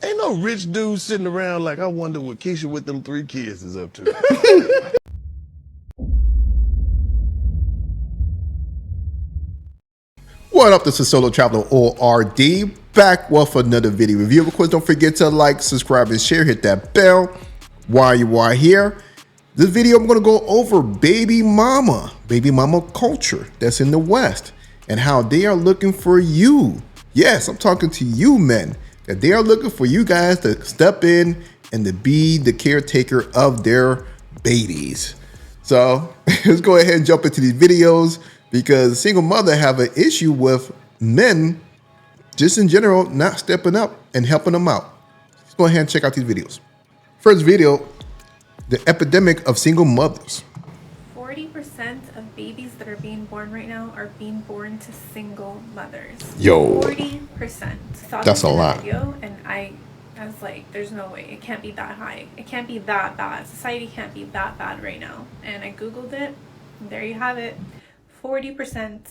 Ain't no rich dude sitting around like, I wonder what Keisha with them 3 kids is up to. What up, this is Solo Traveler ORD, back with another video review. Of course, don't forget to like, subscribe, and share. Hit that bell while you are here. This video, I'm going to go over baby mama culture that's in the West and how they are looking for you. Yes, I'm talking to you men, that they are looking for you guys to step in and to be the caretaker of their babies. So let's go ahead and jump into these videos, because single mother have an issue with men just in general not stepping up and helping them out. Let's go ahead and check out these videos. First video, the epidemic of single mothers. 40% of babies that are being born right now are being born to single mothers. Yo. 40%. That's a lot. Video, and I was like, there's no way. It can't be that high. It can't be that bad. Society can't be that bad right now. And I Googled it, and there you have it. 40%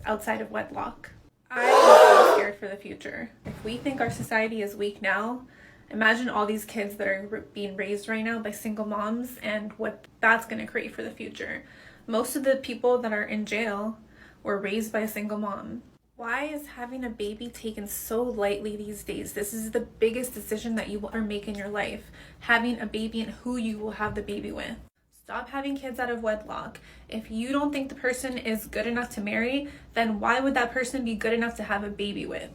outside of wedlock. I am so scared for the future. If we think our society is weak now, imagine all these kids that are being raised right now by single moms and what that's going to create for the future. Most of the people that are in jail were raised by a single mom. Why is having a baby taken so lightly these days? This is the biggest decision that you will ever make in your life. Having a baby and who you will have the baby with. Stop having kids out of wedlock. If you don't think the person is good enough to marry, then why would that person be good enough to have a baby with?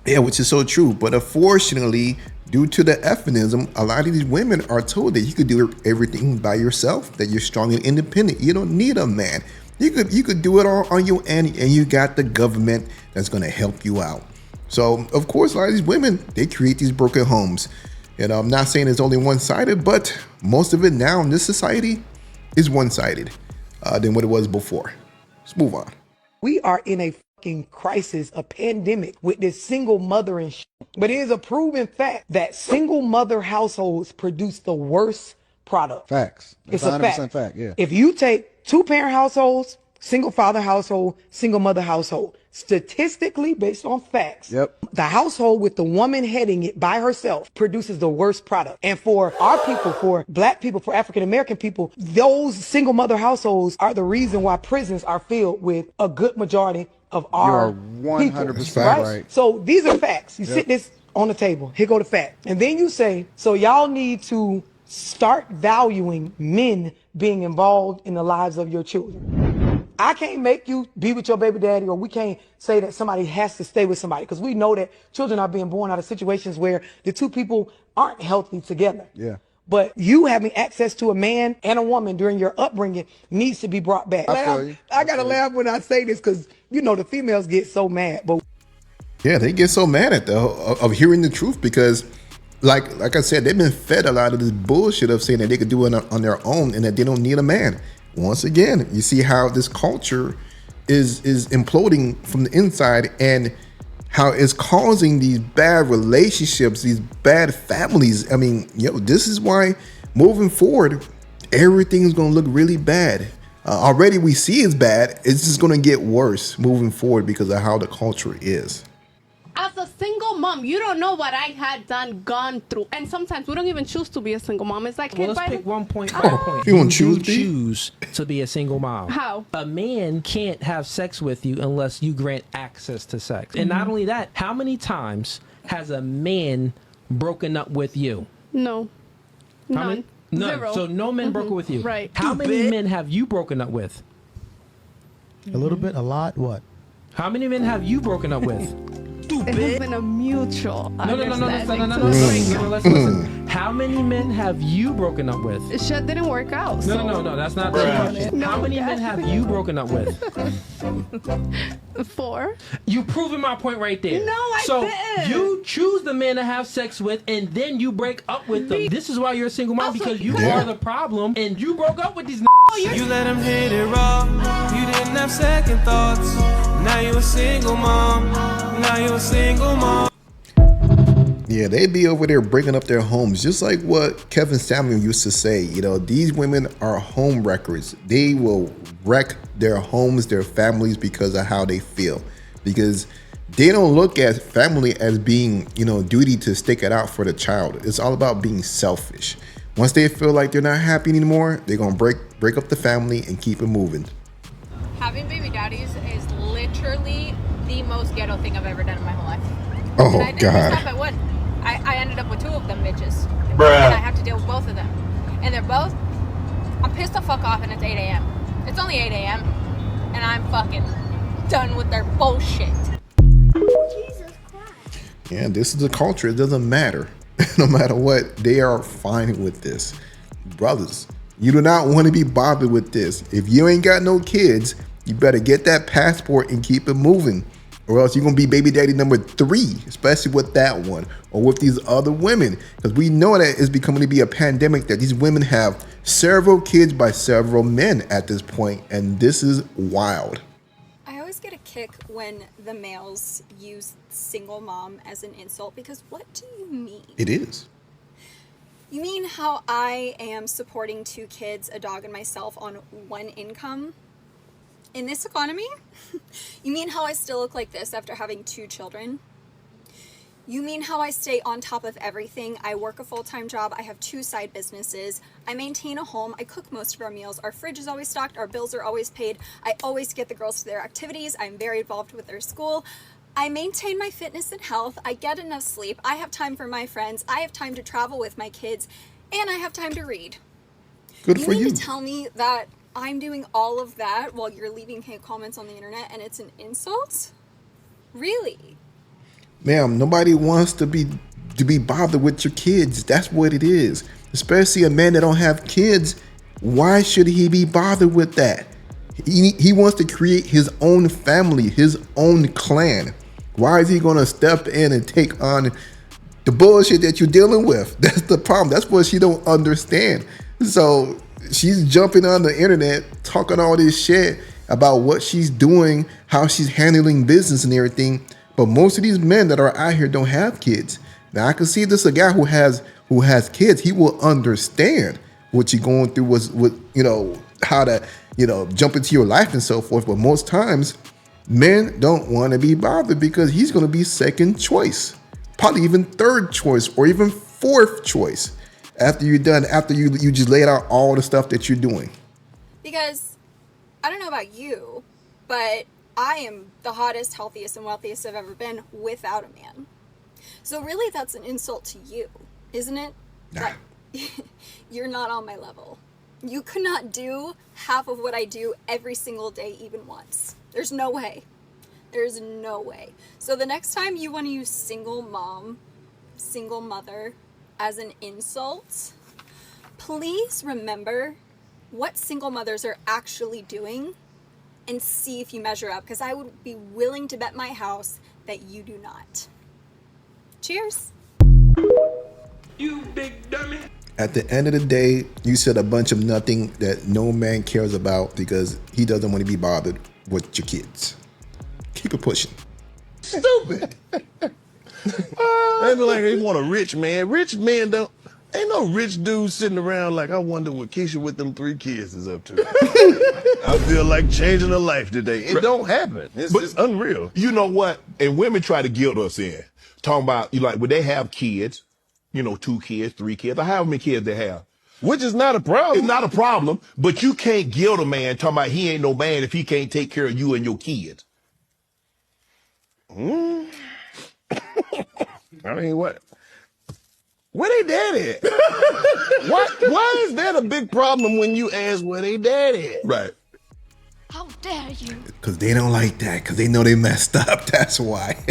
Yeah, which is so true. But unfortunately, due to the feminism, a lot of these women are told that you could do everything by yourself, that you're strong and independent. You don't need a man. You could do it all on your own, and you got the government that's going to help you out. So, of course, a lot of these women, they create these broken homes. And I'm not saying it's only one-sided, but most of it now in this society is one-sided than what it was before. Let's move on. We are in a fucking crisis, a pandemic with this single mother and shit. But it is a proven fact that single mother households produce the worst product. Facts. It's That's a 100% fact. fact, yeah. If you take 2-parent households, single father household, single mother household, statistically based on facts, the household with the woman heading it by herself produces the worst product. And for our people, for black people, for African American people, those single mother households are the reason why prisons are filled with a good majority of our You are 100% people, right. So these are facts. You sit this on the table. Here go the fact. And then you say, so y'all need to start valuing men being involved in the lives of your children. I can't make you be with your baby daddy, or we can't say that somebody has to stay with somebody, because we know that children are being born out of situations where the two people aren't healthy together. Yeah. But you having access to a man and a woman during your upbringing needs to be brought back. I feel you. I gotta laugh when I say this, because you know the females get so mad. But Yeah, they get so mad at of hearing the truth, because like I said, they've been fed a lot of this bullshit of saying that they could do it on their own and that they don't need a man. Once again, you see how this culture is imploding from the inside, and how it's causing these bad relationships, these bad families. I mean, this is why moving forward, everything's going to look really bad. Already we see it's bad. It's just going to get worse moving forward because of how the culture is. As a single mom, you don't know what I had gone through. And sometimes we don't even choose to be a single mom. It's like, well, let's pick one point. You won't choose to be a single mom. How? A man can't have sex with you unless you grant access to sex. And not only that, how many times has a man broken up with you? No. How many? None. Zero. So no men broke up with you. Right. How many men have you broken up with? A little bit, a lot, what? How many men have you broken up with? It has been a mutual No, understanding. let's listen. How many men have you broken up with? It shit didn't work out. No, that's not the question. How many men have you broken up with? 4. You proving my point right there. No, I didn't. You choose the man to have sex with, and then you break up with them. This is why you're a single mom, because you are the problem, and you broke up with these You let him hit it raw. You didn't have second thoughts. Now you a single mom. Now you a single mom. Yeah, they'd be over there breaking up their homes, just like what Kevin Samuel used to say. These women are home wreckers. They will wreck their homes, their families, because of how they feel. Because they don't look at family as being, you know, duty to stick it out for the child. It's all about being selfish. Once they feel like they're not happy anymore, they're gonna break up the family and keep it moving. Having baby daddies is literally the most ghetto thing I've ever done in my whole life. Oh, and I didn't God. stop at one. I ended up with 2 of them bitches. Bruh. And I have to deal with both of them. And they're both, I'm pissed the fuck off and it's 8 a.m. It's only 8 a.m. and I'm fucking done with their bullshit. Jesus Christ. Yeah, this is the culture. It doesn't matter. No matter what, they are fine with this. Brothers, you do not want to be bothered with this. If you ain't got no kids, you better get that passport and keep it moving. Or else you're going to be baby daddy number 3, especially with that one or with these other women. Because we know that it's becoming to be a pandemic, that these women have several kids by several men at this point. And this is wild. I always get a kick when the males use single mom as an insult, because what do you mean? It is. You mean how I am supporting 2 kids, a dog, and myself on 1 income? In this economy? You mean how I still look like this after having 2 children? You mean how I stay on top of everything? I work a full-time job, I have 2 side businesses, I maintain a home, I cook most of our meals, our fridge is always stocked, our bills are always paid, I always get the girls to their activities, I'm very involved with their school, I maintain my fitness and health, I get enough sleep, I have time for my friends, I have time to travel with my kids, and I have time to read. Good for you. You mean to tell me that I'm doing all of that while you're leaving hate comments on the internet and it's an insult? Really? Ma'am, nobody wants to be bothered with your kids. That's what it is. Especially a man that don't have kids. Why should he be bothered with that? He wants to create his own family, his own clan. Why is he going to step in and take on the bullshit that you're dealing with? That's the problem. That's what she don't understand. So she's jumping on the internet, talking all this shit about what she's doing, how she's handling business and everything. But most of these men that are out here don't have kids. Now I can see this a guy who has kids. He will understand what you're going through, with you know, how to, you know, jump into your life and so forth. But most times, men don't want to be bothered because he's going to be second choice, probably even third choice or even fourth choice after you're done. After you just laid out all the stuff that you're doing. Because I don't know about you, but I am the hottest, healthiest, and wealthiest I've ever been without a man. So really that's an insult to you, isn't it? Nah. That you're not on my level. You could not do half of what I do every single day, even once. There's no way. There's no way. So the next time you want to use single mom, single mother as an insult, please remember what single mothers are actually doing and see if you measure up, because I would be willing to bet my house that you do not. Cheers. You big dummy. At the end of the day, you said a bunch of nothing that no man cares about because he doesn't want to be bothered with your kids. Keep it pushing. Stupid. They be like, they want a rich man. Rich men don't. Ain't no rich dude sitting around like, I wonder what Keisha with them 3 kids is up to. I feel like changing a life today. It don't happen. It's unreal. You know what? And women try to guilt us in. Talking about, you like, would they have kids? You know, 2 kids, 3 kids, or however many kids they have. Which is not a problem. It's not a problem, but you can't guilt a man talking about he ain't no man if he can't take care of you and your kids. I mean, what? Where they daddy at? Why is that a big problem when you ask where they daddy at? Right. How dare you? Because they don't like that, because they know they messed up. That's why.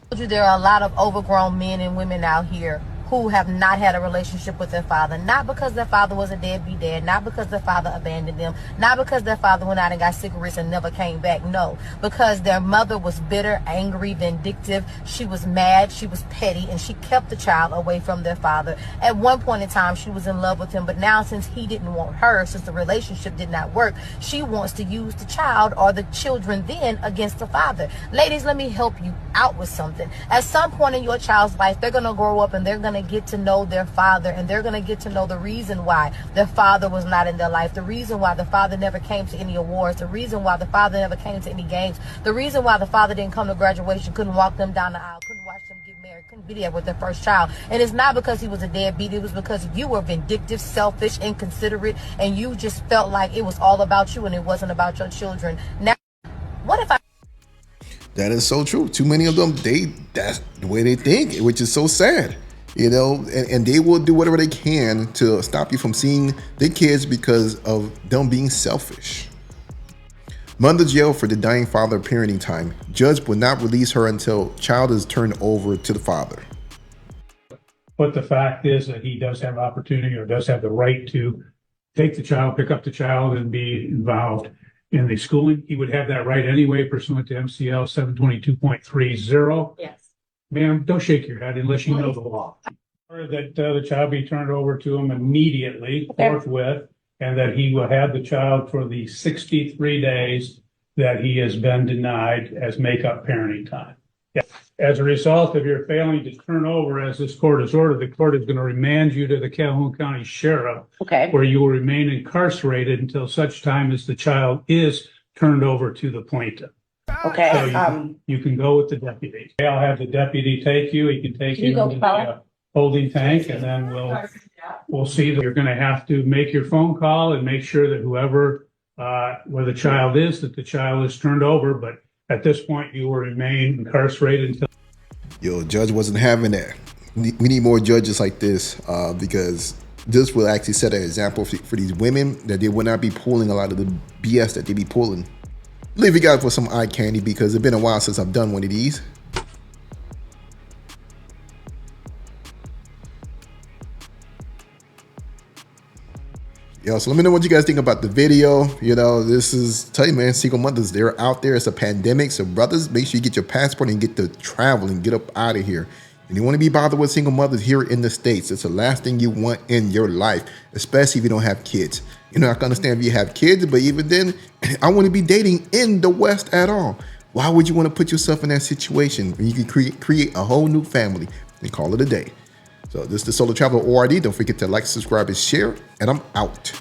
There are a lot of overgrown men and women out here who have not had a relationship with their father, not because their father was a deadbeat dad, not because their father abandoned them, not because their father went out and got cigarettes and never came back, no, because their mother was bitter, angry, vindictive, she was mad, she was petty, and she kept the child away from their father. At one point in time, she was in love with him, but now since he didn't want her, since the relationship did not work, she wants to use the child or the children then against the father. Ladies, let me help you. out with something. At some point in your child's life, they're going to grow up and they're going to get to know their father, and they're going to get to know the reason why their father was not in their life, the reason why the father never came to any awards, the reason why the father never came to any games, the reason why the father didn't come to graduation, couldn't walk them down the aisle, couldn't watch them get married, couldn't be there with their first child. And it's not because he was a deadbeat. It was because you were vindictive, selfish, inconsiderate, and you just felt like it was all about you and it wasn't about your children. Now, what if I... That is so true. Too many of them, that's the way they think, which is so sad. You know, and they will do whatever they can to stop you from seeing their kids because of them being selfish. Mother jail for denying father parenting time. Judge will not release her until child is turned over to the father. But the fact is that he does have opportunity or does have the right to take the child, pick up the child, and be involved in the schooling. He would have that right anyway, pursuant to MCL 722.30. Yes. Ma'am, don't shake your head unless you know the law. Or that the child be turned over to him immediately, forthwith, and that he will have the child for the 63 days that he has been denied as make-up parenting time. As a result of your failing to turn over, as this court has ordered, the court is going to remand you to the Calhoun County Sheriff, where you will remain incarcerated until such time as the child is turned over to the plaintiff. Okay. So you can go with the deputy. I'll have the deputy take you. He can take you to the holding tank, and then we'll see that you're going to have to make your phone call and make sure that whoever, where the child is, that the child is turned over. But at this point, you will remain incarcerated until. Yo, judge wasn't having that. We need more judges like this because this will actually set an example for these women that they will not be pulling a lot of the BS that they be pulling. Leave you guys for some eye candy because it's been a while since I've done one of these. Yo, so let me know what you guys think about the video. You know, this is, tell you, man, single mothers, they're out there. It's a pandemic. So brothers, make sure you get your passport and get to travel and get up out of here. And you want to be bothered with single mothers here in the States. It's the last thing you want in your life, especially if you don't have kids. You know, I can understand if you have kids, but even then, I wouldn't be dating in the West at all. Why would you want to put yourself in that situation when you can create a whole new family and call it a day? So this is the Solo Traveler ORD. Don't forget to like, subscribe, and share. And I'm out.